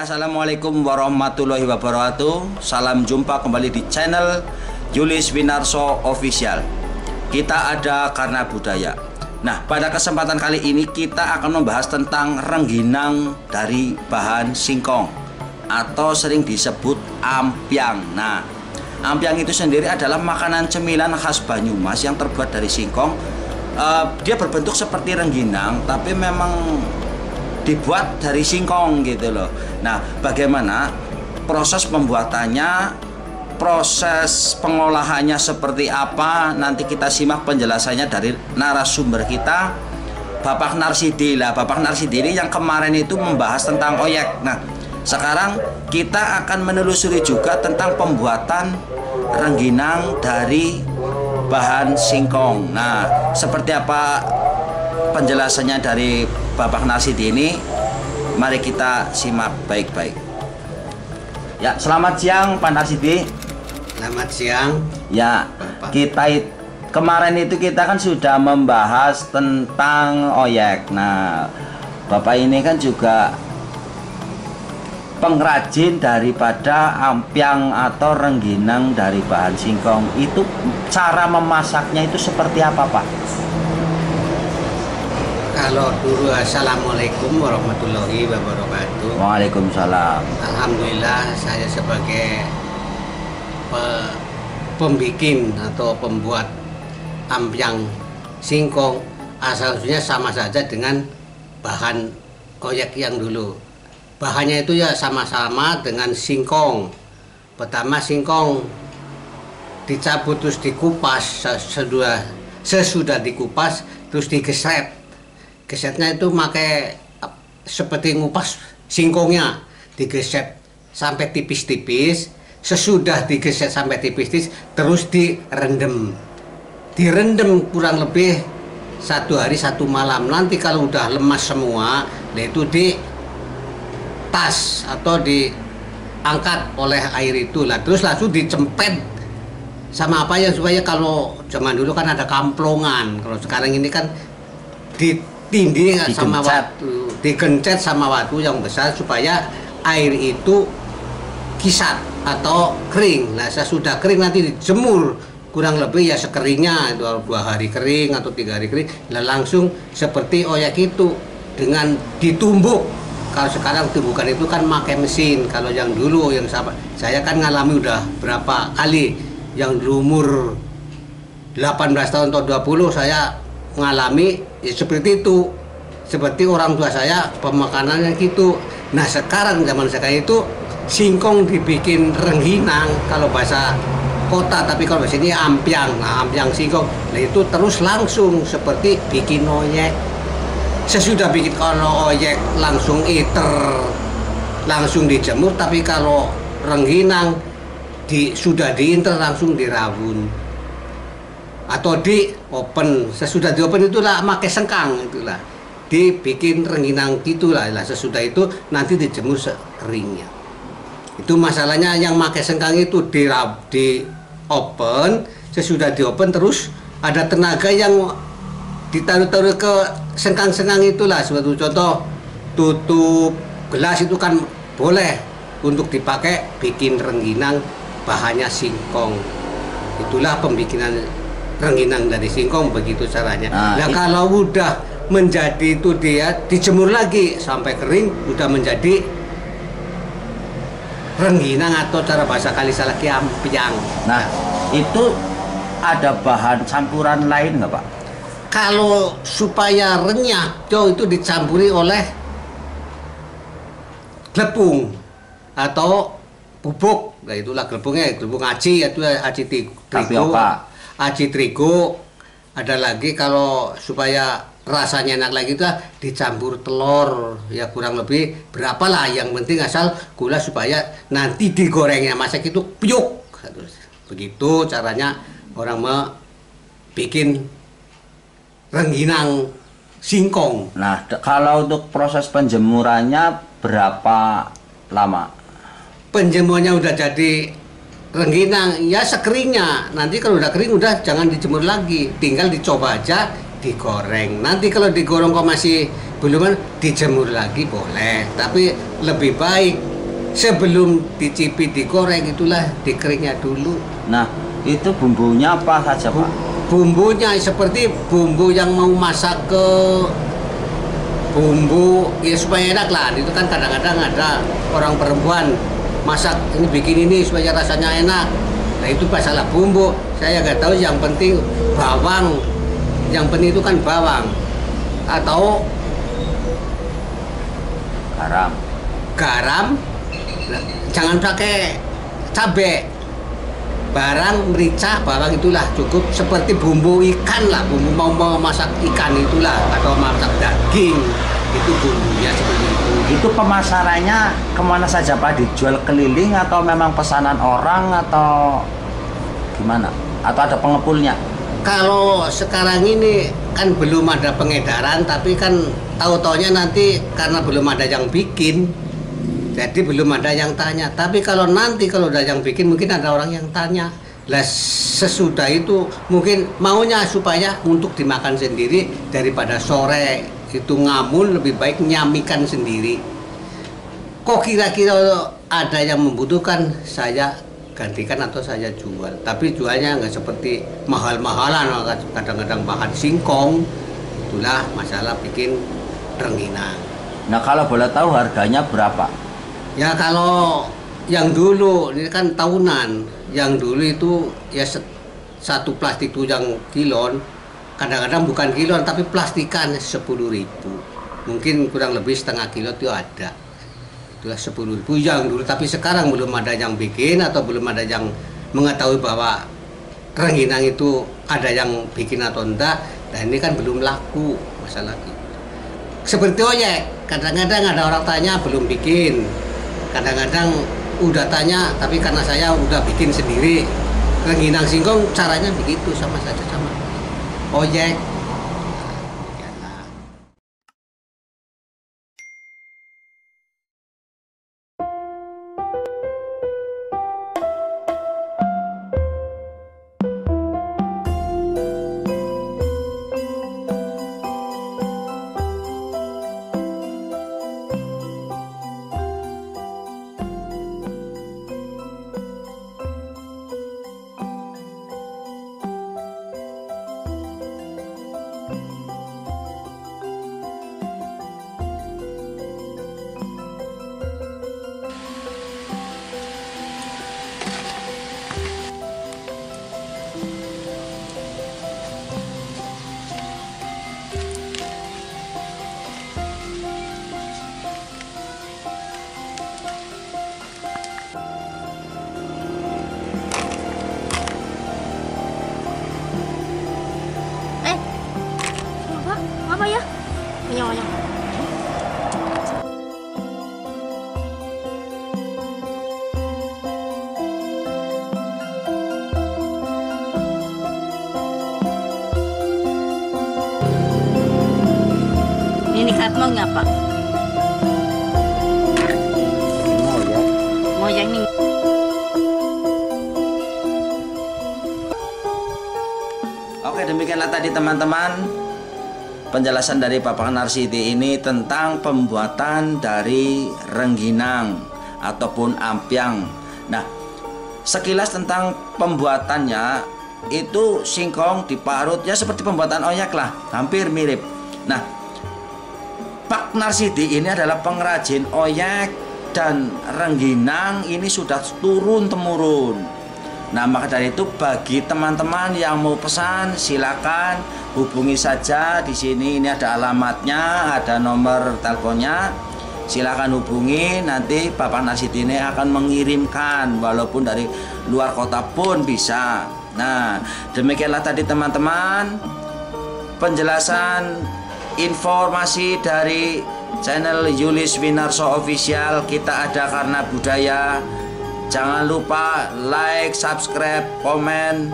Assalamualaikum warahmatullahi wabarakatuh. Salam jumpa kembali di channel Julius Winarso Official. Kita ada karena budaya. Nah, pada kesempatan kali ini kita akan membahas tentang rengginang dari bahan singkong atau sering disebut ampiang. Nah, ampiang itu sendiri adalah makanan cemilan khas Banyumas yang terbuat dari singkong. Dia berbentuk seperti rengginang, tapi memang dibuat dari singkong gitu loh. Nah, bagaimana proses pembuatannya, proses pengolahannya seperti apa, nanti kita simak penjelasannya dari narasumber kita, Bapak Narsidi. Lah, Bapak Narsidi ini yang kemarin itu membahas tentang oyek. Nah, sekarang kita akan menelusuri juga tentang pembuatan rengginang dari bahan singkong. Nah, seperti apa penjelasannya dari Bapak Narsidi ini? Mari kita simak baik-baik. Ya, selamat siang Pak Narsidi. Selamat siang. Ya, Bapak. kemarin itu kita kan sudah membahas tentang oyek. Nah, Bapak ini kan juga pengrajin daripada ampiang atau rengginang dari bahan singkong. Itu cara memasaknya itu seperti apa, Pak? Kalau dulu Assalamualaikum warahmatullahi wabarakatuh. Waalaikumsalam. Alhamdulillah saya sebagai pembikin atau pembuat ampiang singkong asalnya sama saja dengan bahan oyek yang dulu. Bahannya itu ya sama-sama dengan singkong. Pertama singkong dicabut terus dikupas, sesudah dikupas terus digeset. Gesetnya itu pakai seperti ngupas singkongnya, digeset sampai tipis-tipis. Sesudah digeset sampai tipis-tipis terus direndam kurang lebih 1 hari 1 malam. Nanti kalau udah lemas semua, nah itu di tas atau diangkat oleh air itu lah, terus langsung dicempet sama apa ya, supaya kalau zaman dulu kan ada kamplongan, kalau sekarang ini kan ditindih sama waktu, dikencet sama waktu yang besar supaya air itu kisat atau kering. Nah, sesudah kering nanti dijemur kurang lebih ya sekeringnya 2 hari kering atau 3 hari kering. Nah, langsung seperti oyek itu dengan ditumbuk. Kalau sekarang tumbukan itu kan pakai mesin. Kalau yang dulu yang saya kan ngalami udah berapa kali. Yang umur 18 tahun atau 20 saya mengalami ya seperti itu, seperti orang tua saya pemakanannya gitu. Nah, sekarang zaman sekarang itu singkong dibikin rengginang kalau bahasa kota, tapi kalau bahasa ini ampiang. Nah, ampiang singkong, nah itu terus langsung seperti bikin oyek. Sesudah bikin kalau oyek langsung iter, langsung dijemur, tapi kalau rengginang sudah diinter langsung dirawun atau di open. Sesudah di open itulah pakai sengkang, itulah dibikin rengginang gitulah. Sesudah itu nanti dijemur sekeringnya. Itu masalahnya yang pakai sengkang itu di open. Sesudah di open terus ada tenaga yang ditaruh-taruh ke sengkang-sengkang itulah. Suatu contoh tutup gelas itu kan boleh untuk dipakai bikin rengginang bahannya singkong. Itulah pembikinan rengginang dari singkong, begitu caranya. Nah, kalau udah menjadi itu dia dijemur lagi sampai kering, udah menjadi rengginang atau cara bahasa Kalisa lagi ampiang. Nah, itu ada bahan campuran lain nggak, Pak? Kalau supaya renyah, itu dicampuri oleh glepung atau bubuk. Nah, itulah glepungnya, glepung aci, itu aci terigu. Aci terigu. Ada lagi kalau supaya rasanya enak lagi itu dicampur telur, ya kurang lebih berapalah, yang penting asal gula supaya nanti digorengnya masak itu piuk. Begitu caranya orang bikin rengginang singkong. Nah, kalau untuk proses penjemurannya berapa lama? Penjemurannya udah jadi rengginang ya sekeringnya. Nanti kalau udah kering udah jangan dijemur lagi, tinggal dicoba aja digoreng. Nanti kalau digoreng kok masih belum, dijemur lagi boleh, tapi lebih baik sebelum dicipit digoreng itulah dikeringnya dulu. Nah, itu bumbunya apa saja, Pak? Bumbunya seperti bumbu yang mau masak ke bumbu ya supaya enak lah. Itu kan kadang-kadang ada orang perempuan masak ini bikin ini supaya rasanya enak. Nah itu masalah bumbu. Saya nggak tahu, yang penting bawang. Yang penting itu kan bawang atau garam. Nah, jangan pakai cabai. Barang merica, bawang itulah cukup, seperti bumbu ikan lah, bumbu mau masak ikan itulah atau masak daging, itu bumbunya seperti itu. Itu pemasarannya kemana saja, Pak? Dijual keliling atau memang pesanan orang atau gimana? Atau ada pengepulnya? Kalau sekarang ini kan belum ada pengedaran, tapi kan tahu-taunya nanti karena belum ada yang bikin, jadi belum ada yang tanya. Tapi kalau nanti kalau ada yang bikin mungkin ada orang yang tanya. Lah sesudah itu mungkin maunya supaya untuk dimakan sendiri daripada sore itu ngamun, lebih baik nyamikan sendiri. Kok kira-kira ada yang membutuhkan, saya gantikan atau saya jual. Tapi jualnya nggak seperti mahal-mahalan, kadang-kadang bahan singkong. Itulah masalah bikin rengginang. Nah, kalau boleh tahu harganya berapa? Ya kalau yang dulu ini kan tahunan, yang dulu itu ya satu plastik itu yang kilon, kadang-kadang bukan kilon tapi plastikan 10.000, mungkin kurang lebih setengah kilo itu ada, itulah 10.000 yang dulu. Tapi sekarang belum ada yang bikin atau belum ada yang mengetahui bahwa rengginang itu ada yang bikin atau enggak. Dan ini kan belum laku masalah gitu. Seperti oyek, kadang-kadang ada orang tanya belum bikin. Kadang-kadang udah tanya, tapi karena saya udah bikin sendiri. Rengginang singkong caranya begitu, sama saja sama oyek. Apa ya? Nyonya. Ini katmo ngapa? Moyang nih. Oke, demikianlah tadi teman-teman penjelasan dari Bapak Narsidi ini tentang pembuatan dari rengginang ataupun ampiang. Nah, sekilas tentang pembuatannya itu singkong diparut ya seperti pembuatan oyek lah, hampir mirip. Nah, Pak Narsidi ini adalah pengrajin oyek dan rengginang ini sudah turun-temurun. Nah, maka dari itu bagi teman-teman yang mau pesan silakan hubungi saja di sini. Ini ada alamatnya, ada nomor teleponnya. Silakan hubungi, nanti Bapak Narsidi ini akan mengirimkan walaupun dari luar kota pun bisa. Nah, demikianlah tadi teman-teman penjelasan informasi dari channel Julius Winarso Official. Kita ada karena budaya. Jangan lupa like, subscribe, komen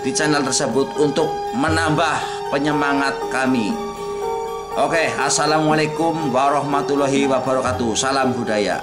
di channel tersebut untuk menambah penyemangat kami. Oke, assalamualaikum warahmatullahi wabarakatuh. Salam budaya.